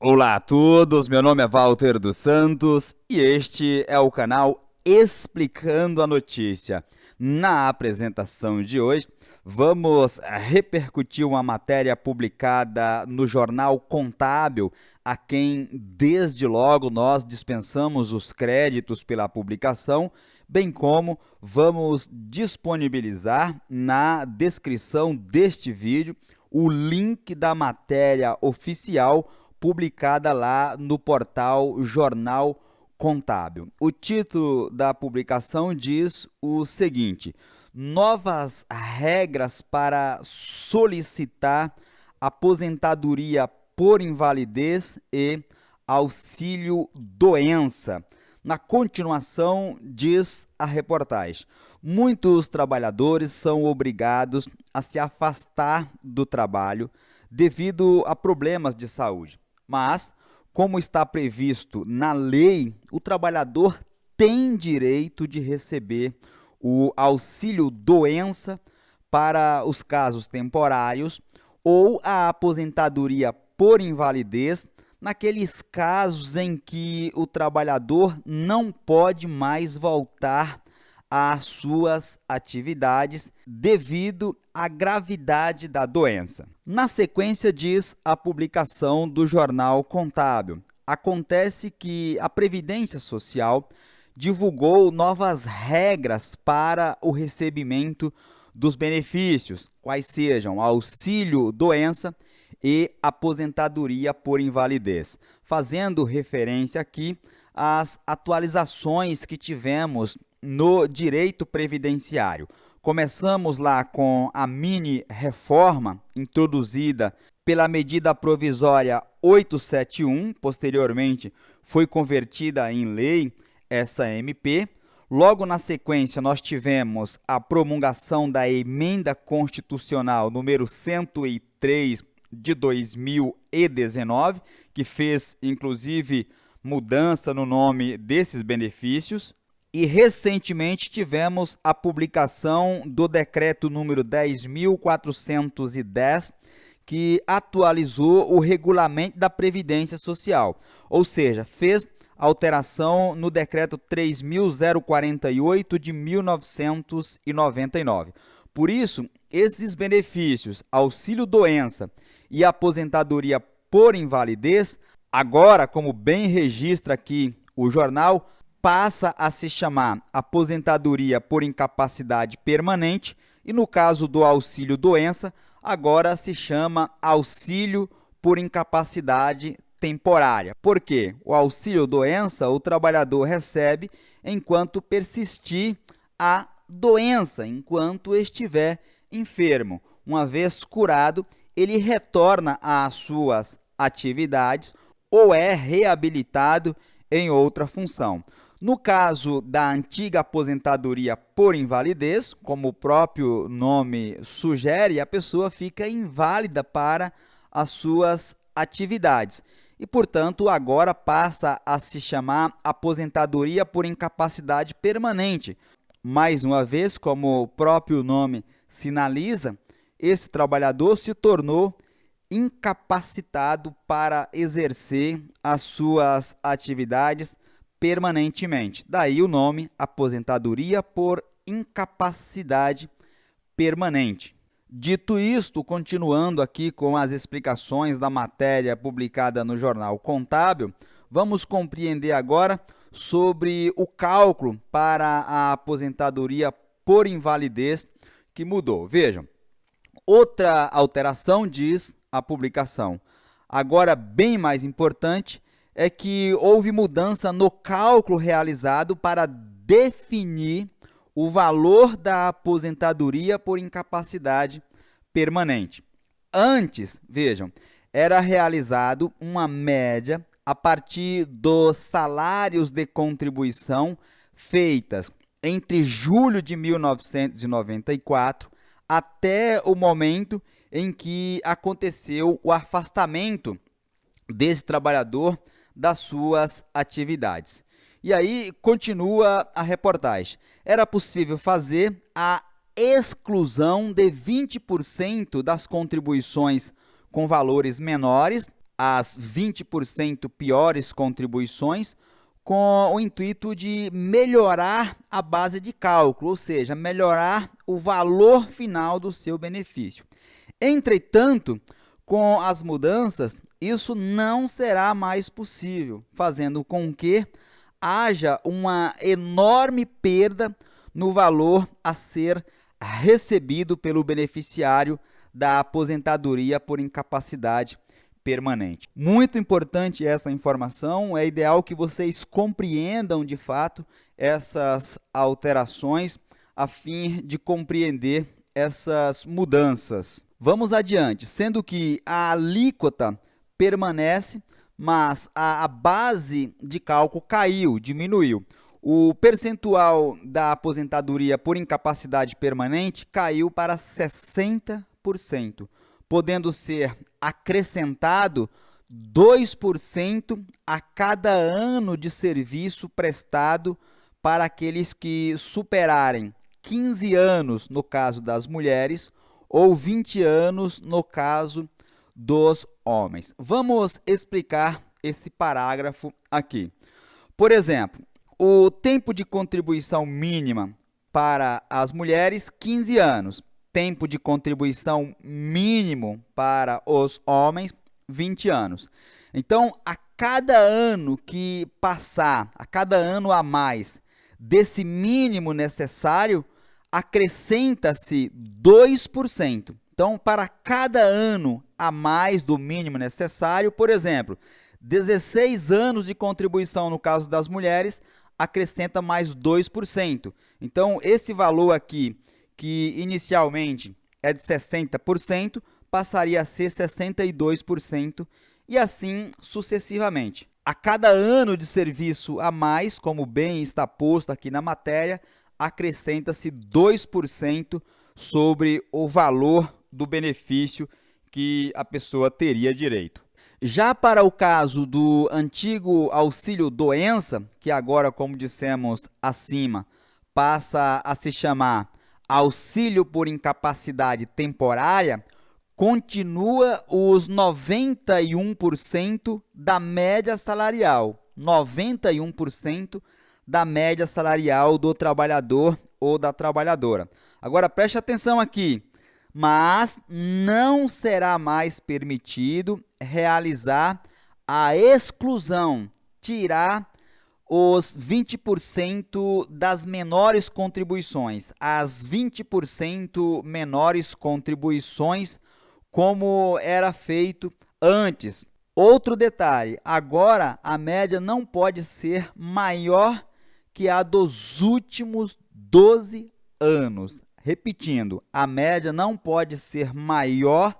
Olá a todos, meu nome é Walter dos Santos e este é o canal Explicando a Notícia. Na apresentação de hoje, vamos repercutir uma matéria publicada no Jornal Contábil, a quem desde logo nós dispensamos os créditos pela publicação, bem como vamos disponibilizar na descrição deste vídeo o link da matéria oficial publicada lá no portal Jornal Contábil. O título da publicação diz o seguinte: novas regras para solicitar aposentadoria por invalidez e auxílio doença. Na continuação, diz a reportagem, muitos trabalhadores são obrigados a se afastar do trabalho devido a problemas de saúde. Mas, como está previsto na lei, o trabalhador tem direito de receber o auxílio doença para os casos temporários ou a aposentadoria por invalidez naqueles casos em que o trabalhador não pode mais voltar às suas atividades devido à gravidade da doença. Na sequência, diz a publicação do Jornal Contábil. Acontece que a Previdência Social divulgou novas regras para o recebimento dos benefícios, quais sejam auxílio-doença e aposentadoria por invalidez, fazendo referência aqui às atualizações que tivemos no direito previdenciário. Começamos lá com a mini reforma introduzida pela medida provisória 871, posteriormente foi convertida em lei essa MP. Logo na sequência nós tivemos a promulgação da emenda constitucional número 103 de 2019, que fez inclusive mudança no nome desses benefícios. E recentemente tivemos a publicação do decreto número 10.410, que atualizou o regulamento da Previdência Social, ou seja, fez alteração no decreto 3.048 de 1999. Por isso, esses benefícios, auxílio-doença e aposentadoria por invalidez, agora, como bem registra aqui o jornal, passa a se chamar aposentadoria por incapacidade permanente e, no caso do auxílio-doença, agora se chama auxílio por incapacidade temporária. Por quê? O auxílio-doença o trabalhador recebe enquanto persistir a doença, enquanto estiver enfermo. Uma vez curado, ele retorna às suas atividades ou é reabilitado em outra função. No caso da antiga aposentadoria por invalidez, como o próprio nome sugere, a pessoa fica inválida para as suas atividades e, portanto, agora passa a se chamar aposentadoria por incapacidade permanente. Mais uma vez, como o próprio nome sinaliza, esse trabalhador se tornou incapacitado para exercer as suas atividades permanentemente. Daí o nome aposentadoria por incapacidade permanente. Dito isto, continuando aqui com as explicações da matéria publicada no Jornal Contábil, vamos compreender agora sobre o cálculo para a aposentadoria por invalidez que mudou. Vejam, outra alteração, diz a publicação, agora bem mais importante, é que houve mudança no cálculo realizado para definir o valor da aposentadoria por incapacidade permanente. Antes, vejam, era realizado uma média a partir dos salários de contribuição feitas entre julho de 1994 até o momento em que aconteceu o afastamento desse trabalhador das suas atividades. E aí continua a reportagem. Era possível fazer a exclusão de 20% das contribuições com valores menores as 20% piores contribuições com o intuito de melhorar a base de cálculo, ou seja, melhorar o valor final do seu benefício. Entretanto, com as mudanças, isso não será mais possível, fazendo com que haja uma enorme perda no valor a ser recebido pelo beneficiário da aposentadoria por incapacidade permanente. Muito importante essa informação, é ideal que vocês compreendam de fato essas alterações a fim de compreender essas mudanças. Vamos adiante, sendo que a alíquota permanece, mas a base de cálculo caiu, diminuiu. O percentual da aposentadoria por incapacidade permanente caiu para 60%, podendo ser acrescentado 2% a cada ano de serviço prestado para aqueles que superarem 15 anos no caso das mulheres ou 20 anos no caso dos homens. Vamos explicar esse parágrafo aqui. Por exemplo, o tempo de contribuição mínima para as mulheres, 15 anos. Tempo de contribuição mínimo para os homens, 20 anos. Então, a cada ano que passar, a cada ano a mais desse mínimo necessário, acrescenta-se 2%. Então, para cada ano a mais do mínimo necessário, por exemplo, 16 anos de contribuição no caso das mulheres, acrescenta mais 2%. Então, esse valor aqui, que inicialmente é de 60%, passaria a ser 62% e assim sucessivamente. A cada ano de serviço a mais, como bem está posto aqui na matéria, acrescenta-se 2% sobre o valor do benefício que a pessoa teria direito. Já para o caso do antigo auxílio-doença, que agora, como dissemos acima, passa a se chamar auxílio por incapacidade temporária, continua os 91% da média salarial, 91% da média salarial do trabalhador ou da trabalhadora. Agora, preste atenção aqui, mas não será mais permitido realizar a exclusão, tirar os 20% das menores contribuições, as 20% menores contribuições, como era feito antes. Outro detalhe, agora a média não pode ser maior que a dos últimos 12 anos. Repetindo, a média não pode ser maior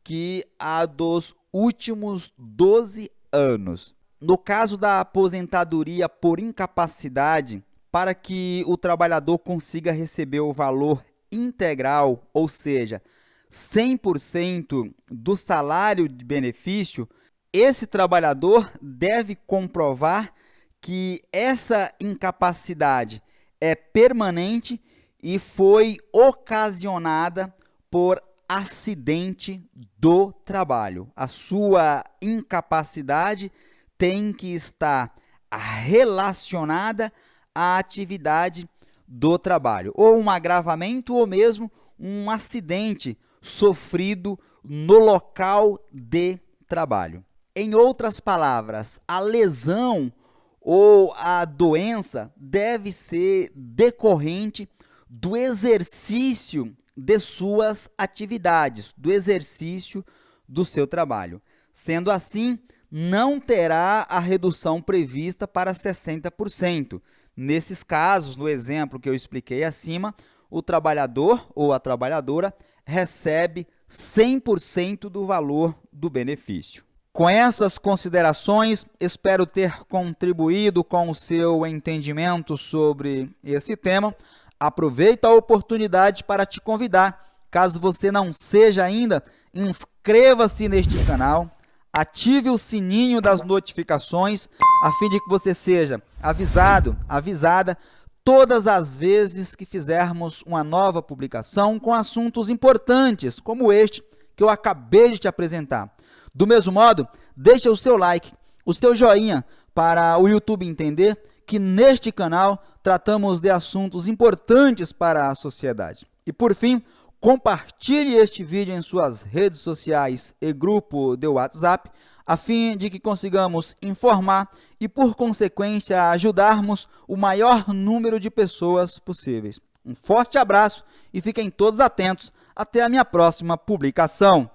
que a dos últimos 12 anos. No caso da aposentadoria por incapacidade, para que o trabalhador consiga receber o valor integral, ou seja, 100% do salário de benefício, esse trabalhador deve comprovar que essa incapacidade é permanente e foi ocasionada por acidente do trabalho. A sua incapacidade tem que estar relacionada à atividade do trabalho, ou um agravamento, ou mesmo um acidente sofrido no local de trabalho. Em outras palavras, a lesão ou a doença deve ser decorrente do exercício de suas atividades, do exercício do seu trabalho. Sendo assim, não terá a redução prevista para 60%. Nesses casos, no exemplo que eu expliquei acima, o trabalhador ou a trabalhadora recebe 100% do valor do benefício. Com essas considerações, espero ter contribuído com o seu entendimento sobre esse tema. Aproveito a oportunidade para te convidar, caso você não seja ainda, inscreva-se neste canal, ative o sininho das notificações, a fim de que você seja avisado, avisada, todas as vezes que fizermos uma nova publicação com assuntos importantes, como este que eu acabei de te apresentar. Do mesmo modo, deixa o seu like, o seu joinha, para o YouTube entender que neste canal tratamos de assuntos importantes para a sociedade. E por fim, compartilhe este vídeo em suas redes sociais e grupo de WhatsApp, a fim de que consigamos informar e, por consequência, ajudarmos o maior número de pessoas possíveis. Um forte abraço e fiquem todos atentos até a minha próxima publicação.